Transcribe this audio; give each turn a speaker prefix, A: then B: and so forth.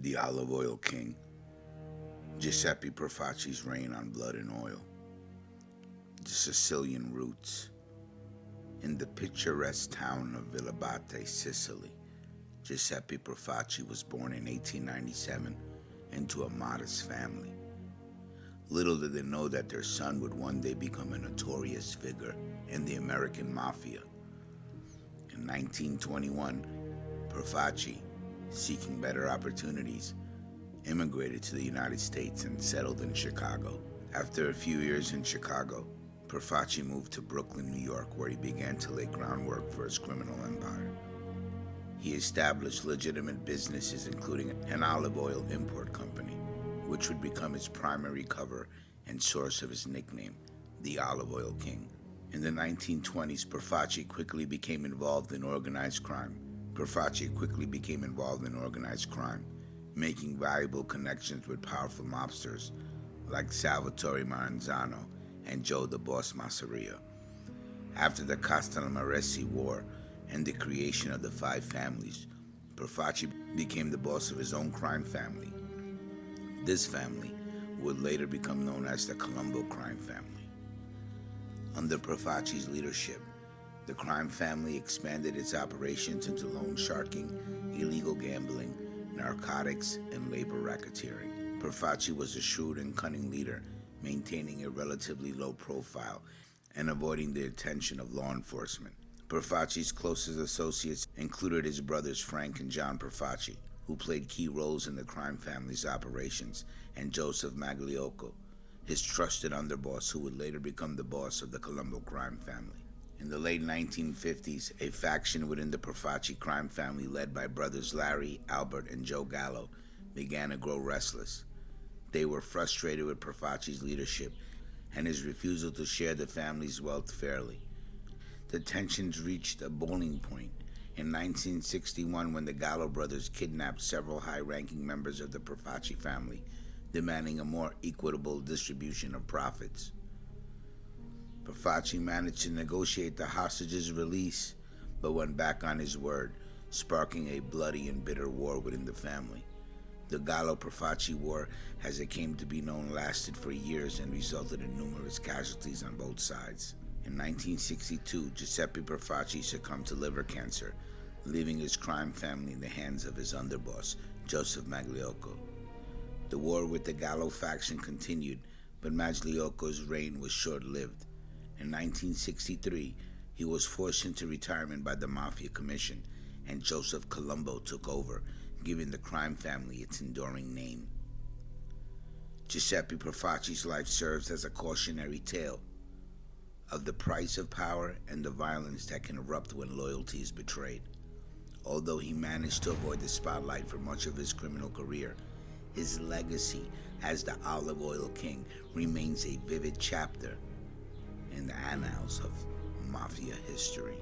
A: The Olive Oil King, Giuseppe Profaci's reign on blood and oil, the Sicilian roots. In the picturesque town of Villabate, Sicily, Giuseppe Profaci was born in 1897 into a modest family. Little did they know that their son would one day become a notorious figure in the American Mafia. In 1921, Profaci, seeking better opportunities, immigrated to the United States and settled in Chicago. After a few years in Chicago, Profaci moved to Brooklyn, New York, where he began to lay groundwork for his criminal empire. He established legitimate businesses, including an olive oil import company, which would become his primary cover and source of his nickname, the Olive Oil King. In the 1920s, Profaci quickly became involved in organized crime. Making valuable connections with powerful mobsters like Salvatore Maranzano and Joe the Boss Masseria. After the Gallo-Profaci War and the creation of the Five Families, Profaci became the boss of his own crime family. This family would later become known as the Colombo crime family. Under Profaci's leadership, the crime family expanded its operations into loan sharking, illegal gambling, narcotics, and labor racketeering. Profaci was a shrewd and cunning leader, maintaining a relatively low profile and avoiding the attention of law enforcement. Profaci's closest associates included his brothers Frank and John Profaci, who played key roles in the crime family's operations, and Joseph Magliocco, his trusted underboss who would later become the boss of the Colombo crime family. In the late 1950s, a faction within the Profaci crime family led by brothers Larry, Albert, and Joe Gallo began to grow restless. They were frustrated with Profaci's leadership and his refusal to share the family's wealth fairly. The tensions reached a boiling point in 1961 when the Gallo brothers kidnapped several high-ranking members of the Profaci family, demanding a more equitable distribution of profits. Profaci managed to negotiate the hostages' release, but went back on his word, sparking a bloody and bitter war within the family. The Gallo-Profaci War, as it came to be known, lasted for years and resulted in numerous casualties on both sides. In 1962, Giuseppe Profaci succumbed to liver cancer, leaving his crime family in the hands of his underboss, Joseph Magliocco. The war with the Gallo faction continued, but Magliocco's reign was short-lived. In 1963, he was forced into retirement by the Mafia Commission, and Joseph Colombo took over, giving the crime family its enduring name. Giuseppe Profaci's life serves as a cautionary tale of the price of power and the violence that can erupt when loyalty is betrayed. Although he managed to avoid the spotlight for much of his criminal career, his legacy as the Olive Oil King remains a vivid chapter in the annals of Mafia history.